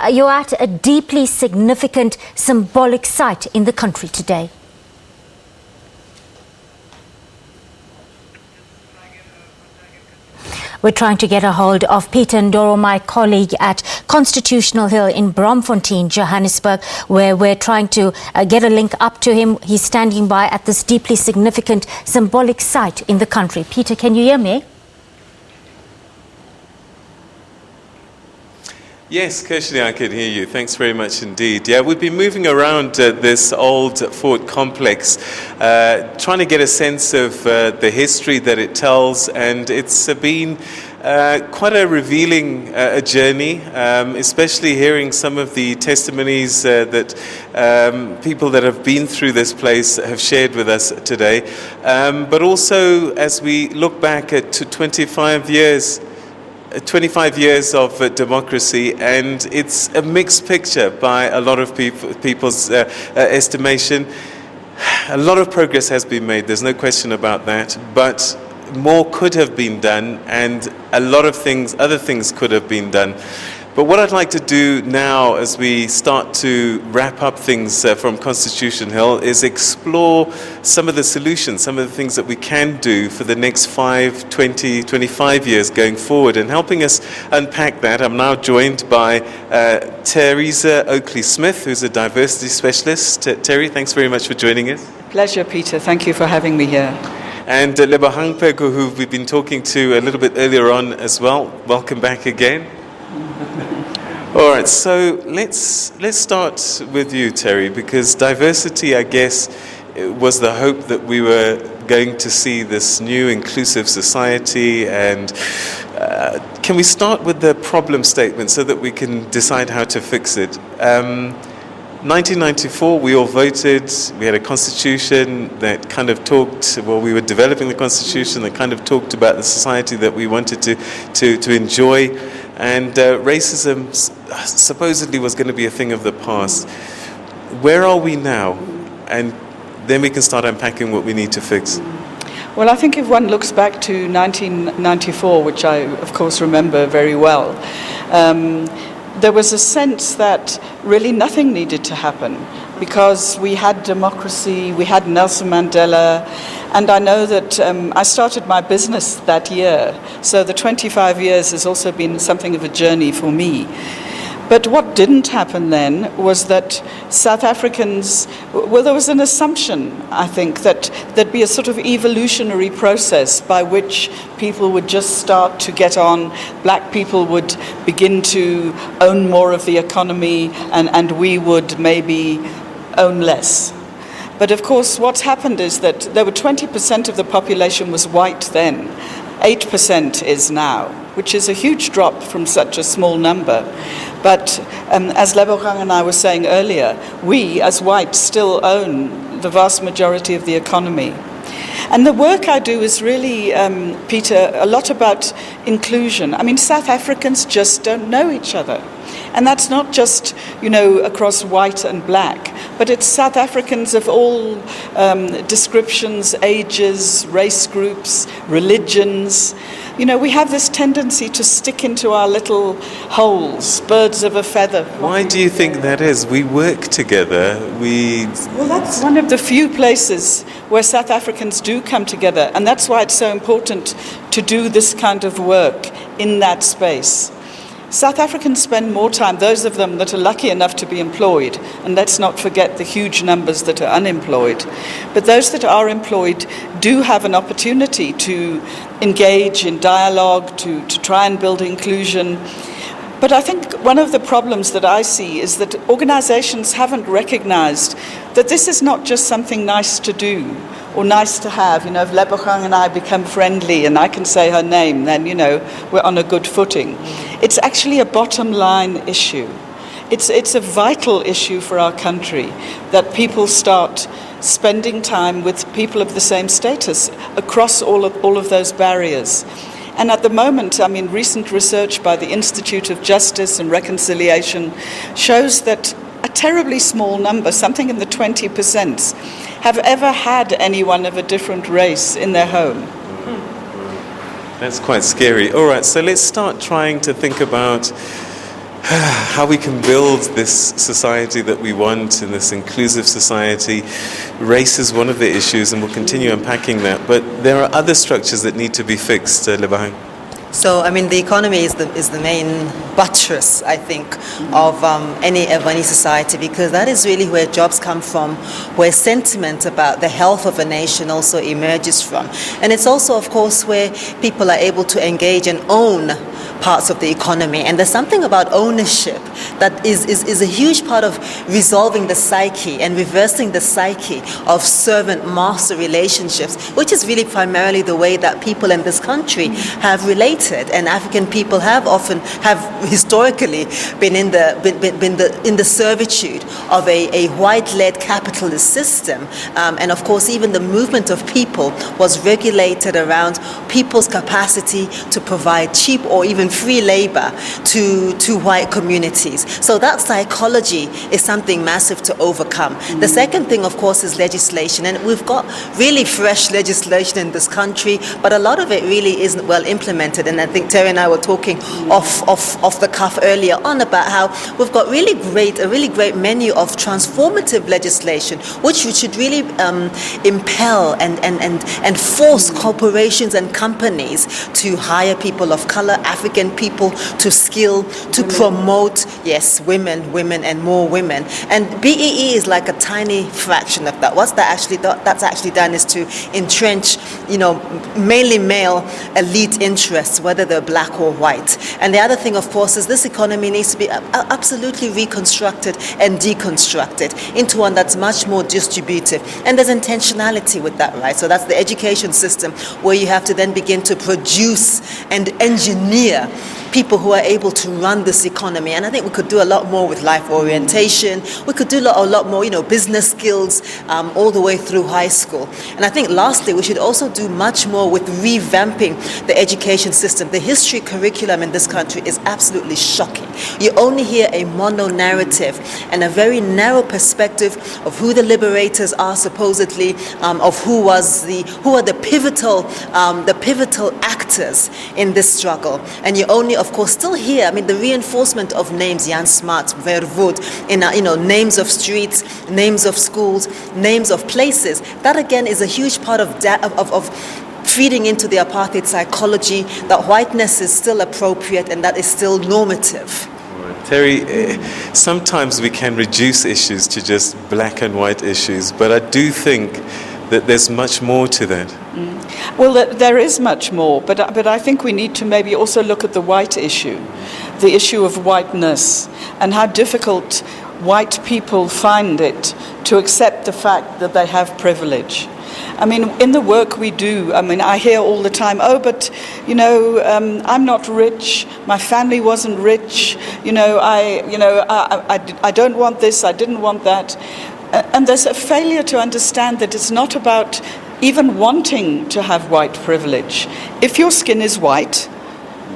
You're at a deeply significant symbolic site in the country today. We're trying to get a hold of Peter Ndoro, my colleague at Constitutional Hill in Bromfontein, Johannesburg, where we're trying to get a link up to him. He's standing by at this deeply significant symbolic site in the country. Peter, can you hear me? Yes, Kirshini, I can hear you. Thanks very much indeed. Yeah, we've been moving around this old fort complex, trying to get a sense of the history that it tells, and it's been quite a revealing journey, especially hearing some of the testimonies that people that have been through this place have shared with us today. But also, as we look back at 25 years of democracy, and it's a mixed picture by a lot of people's estimation. A lot of progress has been made, there's no question about that, but more could have been done, and a lot of other things could have been done. But what I'd like to do now, as we start to wrap up things from Constitution Hill, is explore some of the solutions, some of the things that we can do for the next 5, 20, 25 years going forward. And helping us unpack that, I'm now joined by Teresa Oakley-Smith, who's a diversity specialist. Terry, thanks very much for joining us. Pleasure, Peter. Thank you for having me here. And Lebohang Peko, who we've been talking to a little bit earlier on as well. Welcome back again. All right, so let's start with you, Terry, because diversity, I guess, was the hope that we were going to see this new inclusive society. And can we start with the problem statement so that we can decide how to fix it? 1994, we all voted. We had a constitution that kind of talked, well, we were developing the constitution that kind of talked about the society that we wanted to enjoy. And racism supposedly was going to be a thing of the past. Where are we now? And then we can start unpacking what we need to fix. Well, I think if one looks back to 1994, which I, of course, remember very well, there was a sense that really nothing needed to happen because we had democracy, we had Nelson Mandela, and I know that I started my business that year, so the 25 years has also been something of a journey for me. But what didn't happen then was that South Africans, well, there was an assumption, I think, that there'd be a sort of evolutionary process by which people would just start to get on, black people would begin to own more of the economy, and we would maybe own less. But of course, what's happened is that there were 20% of the population was white then, 8% is now, which is a huge drop from such a small number. But as Lebohang and I were saying earlier, we as whites still own the vast majority of the economy. And the work I do is really, Peter, a lot about inclusion. I mean, South Africans just don't know each other. And that's not just, across white and black, but it's South Africans of all descriptions, ages, race groups, religions. We have this tendency to stick into our little holes, birds of a feather. Why do you think that is? We work together. Well, that's one of the few places where South Africans do come together, and that's why it's so important to do this kind of work in that space. South Africans spend more time, those of them that are lucky enough to be employed, and let's not forget the huge numbers that are unemployed, but those that are employed do have an opportunity to engage in dialogue, to try and build inclusion. But I think one of the problems that I see is that organizations haven't recognized that this is not just something nice to do or nice to have. If Lebohang and I become friendly and I can say her name, then, we're on a good footing. It's actually a bottom line issue. It's a vital issue for our country that people start spending time with people of the same status across all of those barriers. And at the moment, recent research by the Institute of Justice and Reconciliation shows that a terribly small number, something in the 20%, have ever had anyone of a different race in their home. That's quite scary. All right, so let's start trying to think about how we can build this society that we want, in this inclusive society. Race is one of the issues, and we'll continue unpacking that. But there are other structures that need to be fixed, Lebahang. So, I mean, the economy is the main buttress, I think, of any society, because that is really where jobs come from, where sentiment about the health of a nation also emerges from. And it's also, of course, where people are able to engage and own parts of the economy. And there's something about ownership that is a huge part of resolving the psyche and reversing the psyche of servant-master relationships, which is really primarily the way that people in this country have related. And African people have historically been in the servitude of a white-led capitalist system. And of course, even the movement of people was regulated around people's capacity to provide cheap or even free labor to white communities. So that psychology is something massive to overcome. The second thing, of course, is legislation. And we've got really fresh legislation in this country, but a lot of it really isn't well implemented. And I think Terry and I were talking off the cuff earlier on about how we've got a really great menu of transformative legislation, which should really impel and force corporations and companies to hire people of color, African people, to skill, to promote, yes, women and more women. And BEE is like a tiny fraction of that. What's that actually? That's actually done is to entrench, mainly male elite interests, whether they're black or white. And the other thing, of course, is this economy needs to be absolutely reconstructed and deconstructed into one that's much more distributive. And there's intentionality with that, right? So that's the education system, where you have to then begin to produce and engineer people who are able to run this economy. And I think we could do a lot more with life orientation. We could do a lot more, business skills all the way through high school. And I think lastly, we should also do much more with revamping the education system. The history curriculum in this country is absolutely shocking. You only hear a mono-narrative and a very narrow perspective of who the liberators are, supposedly, of who are the pivotal actors in this struggle. And you only, of course, still hear, the reinforcement of names, Jan Smuts, Verwoerd, in names of streets, names of schools, names of places. That again is a huge part of feeding into the apartheid psychology that whiteness is still appropriate and that is still normative. Terry, sometimes we can reduce issues to just black and white issues, but I do think that there's much more to that. Well, there is much more, but I think we need to maybe also look at the white issue, the issue of whiteness, and how difficult white people find it to accept the fact that they have privilege. In the work we do, I hear all the time, I'm not rich, my family wasn't rich, I don't want this, I didn't want that. And there's a failure to understand that it's not about even wanting to have white privilege. If your skin is white,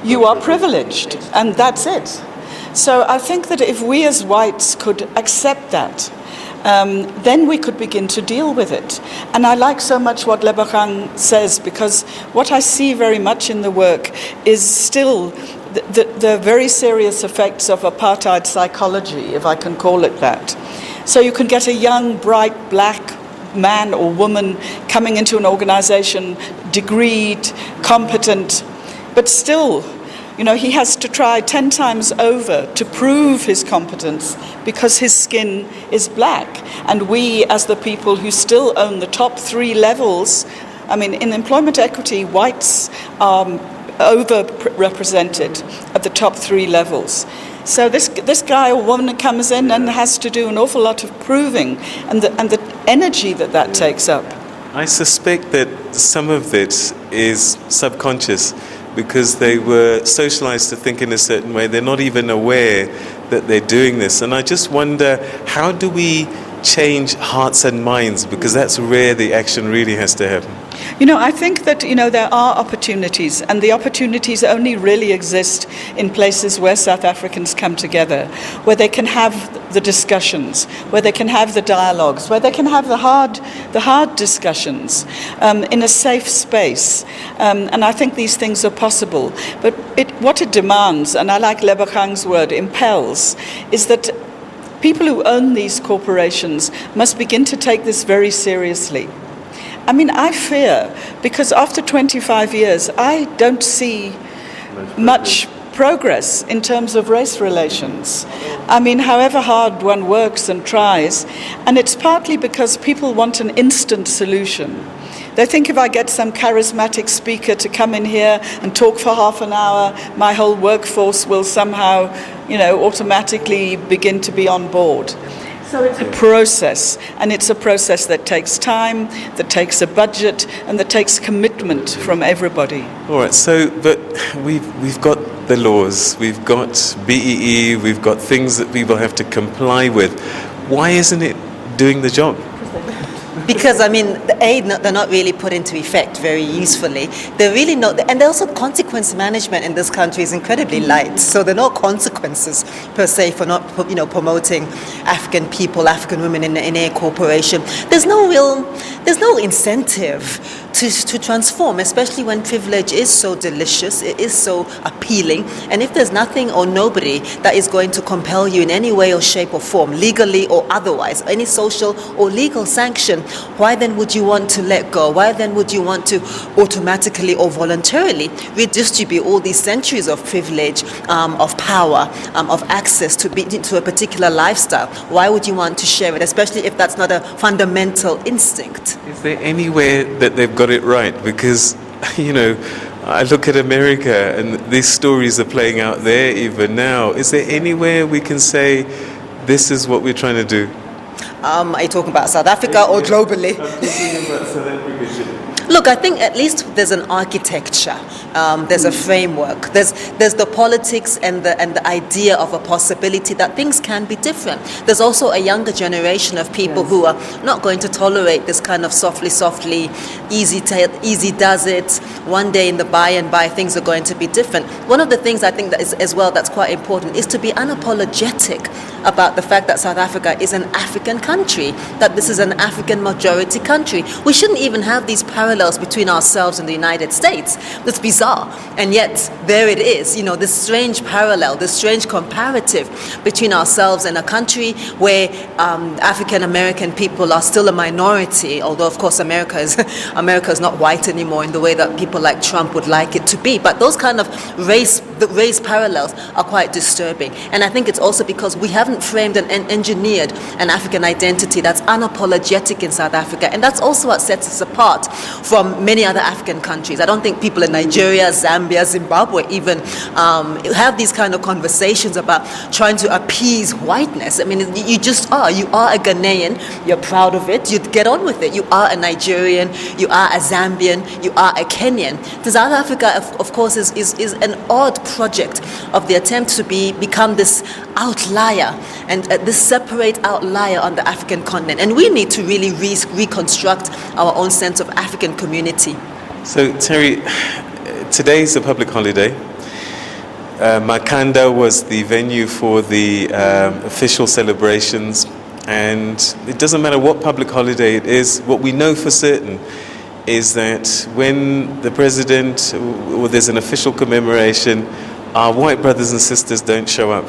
you are privileged, and that's it. So I think that if we as whites could accept that, then we could begin to deal with it. And I like so much what Lebahang says, because what I see very much in the work is still the very serious effects of apartheid psychology, if I can call it that. So you can get a young, bright, black man or woman coming into an organization, degreed, competent, but still, he has to try 10 times over to prove his competence because his skin is black. And we, as the people who still own the top 3 levels, in employment equity, whites are overrepresented at the top 3 levels. So this guy or woman comes in and has to do an awful lot of proving, and the energy that takes up. I suspect that some of it is subconscious, because they were socialized to think in a certain way. They're not even aware that they're doing this. And I just wonder, how do we change hearts and minds? Because that's where the action really has to happen. I think that, there are opportunities, and the opportunities only really exist in places where South Africans come together, where they can have the discussions, where they can have the dialogues, where they can have the hard discussions in a safe space. And I think these things are possible. But what it demands, and I like Lebohang's word, impels, is that people who own these corporations must begin to take this very seriously. I mean, I fear, because after 25 years, I don't see much progress in terms of race relations. I mean, however hard one works and tries, and it's partly because people want an instant solution. They think if I get some charismatic speaker to come in here and talk for half an hour, my whole workforce will somehow, automatically begin to be on board. So it's a process, and it's a process that takes time, that takes a budget, and that takes commitment from everybody. All right, but we've got the laws, we've got BEE, we've got things that people have to comply with. Why isn't it doing the job? Because, they're not really put into effect very usefully. They're really not, and also consequence management in this country is incredibly light. So there are no consequences per se for not, promoting African people, African women in a corporation. There's no incentive to transform, especially when privilege is so delicious, it is so appealing. And if there's nothing or nobody that is going to compel you in any way or shape or form, legally or otherwise, any social or legal sanction, why then would you want to let go? Why then would you want to automatically or voluntarily redistribute all these centuries of privilege, of power, of access to a particular lifestyle? Why would you want to share it, especially if that's not a fundamental instinct? Is there anywhere that they've got it right? Because, I look at America and these stories are playing out there even now. Is there anywhere we can say this is what we're trying to do? Are you talking about South Africa or globally? I'm talking about South Africa. Look, I think at least there's an architecture, there's a framework, there's the politics and the idea of a possibility that things can be different. There's also a younger generation of people who are not going to tolerate this kind of softly, easy does it, one day in the by and by things are going to be different. One of the things I think that is as well that's quite important is to be unapologetic about the fact that South Africa is an African country, that this is an African majority country. We shouldn't even have these parallels between ourselves and the United States. That's bizarre. And yet, there it is, this strange parallel, this strange comparative between ourselves and a country where African American people are still a minority, although, of course, America is not white anymore in the way that people like Trump would like it to be. But those kind of race parallels are quite disturbing. And I think it's also because we haven't framed and engineered an African identity that's unapologetic in South Africa. And that's also what sets us apart from many other African countries. I don't think people in Nigeria, Zambia, Zimbabwe even have these kind of conversations about trying to appease whiteness. I mean, you just are. You are a Ghanaian. You're proud of it. You get on with it. You are a Nigerian. You are a Zambian. You are a Kenyan. South Africa, of course, is an odd project of the attempt to become this outlier and this separate outlier on the African continent. And we need to really reconstruct our own sense of African community. So, Terry, today's a public holiday. Makanda was the venue for the official celebrations, and it doesn't matter what public holiday it is. What we know for certain is that when the president or there's an official commemoration, our white brothers and sisters don't show up.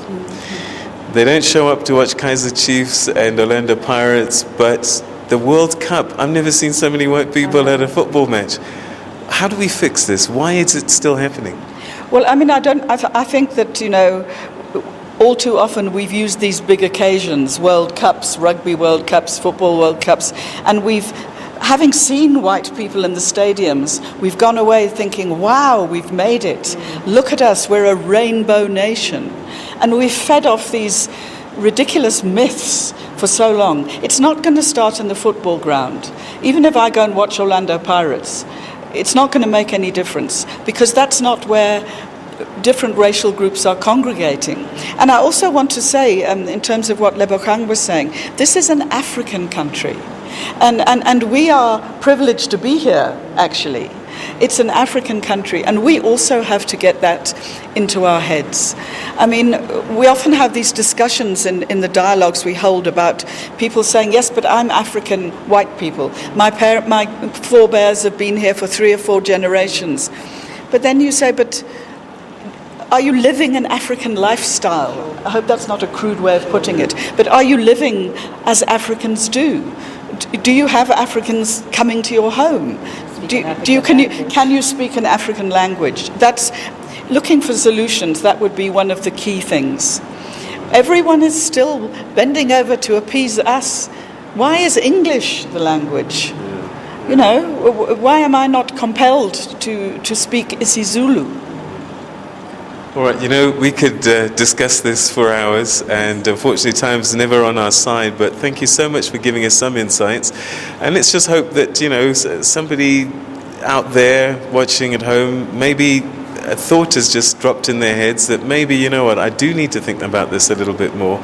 They don't show up to watch Kaizer Chiefs and Orlando Pirates, but the World Cup, I've never seen so many white people at a football match. How do we fix this? Why is it still happening? Well, I think that, all too often we've used these big occasions, World Cups, Rugby World Cups, Football World Cups, and having seen white people in the stadiums, we've gone away thinking, wow, we've made it. Look at us, we're a rainbow nation. And we've fed off these ridiculous myths for so long. It's not going to start in the football ground. Even if I go and watch Orlando Pirates, it's not going to make any difference, because that's not where different racial groups are congregating. And I also want to say, in terms of what Lebohang was saying, this is an African country. And we are privileged to be here, actually. It's an African country, and we also have to get that into our heads. I mean, we often have these discussions in the dialogues we hold about people saying, yes, but I'm African white people. My forebears have been here for 3 or 4 generations. But then you say, but are you living an African lifestyle? I hope that's not a crude way of putting it. But are you living as Africans do? Do you have Africans coming to your home? Can you speak an African language? That's looking for solutions. That would be one of the key things. Everyone is still bending over to appease us. Why is English the language? You know, why am I not compelled to speak isiZulu? All right, you know, we could discuss this for hours, and unfortunately time's never on our side, but thank you so much for giving us some insights. And let's just hope that, you know, somebody out there watching at home, maybe a thought has just dropped in their heads that maybe, you know what, I do need to think about this a little bit more,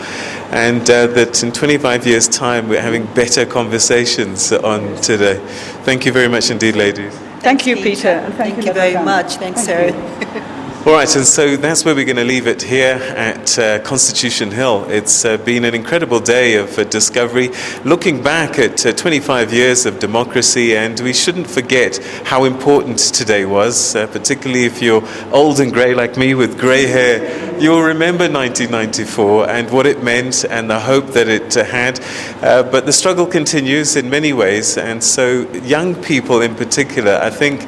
and that in 25 years' time we're having better conversations on today. Thank you very much indeed, ladies. Thank you, Peter. And Thank you very much. Thanks, Sarah. All right, and so that's where we're going to leave it here at Constitution Hill. It's been an incredible day of discovery, looking back at 25 years of democracy, and we shouldn't forget how important today was, particularly if you're old and grey like me with grey hair. You'll remember 1994 and what it meant and the hope that it had, but the struggle continues in many ways, and so young people in particular, I think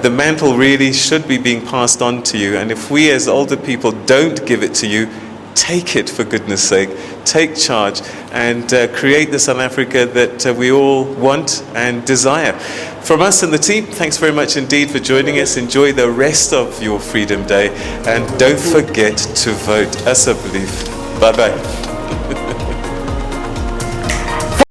the mantle really should be being passed on to you. And if we as older people don't give it to you, take it, for goodness sake. Take charge and create the South Africa that we all want and desire. From us and the team, thanks very much indeed for joining us. Enjoy the rest of your Freedom Day, and don't forget to vote. As a belief. Bye-bye.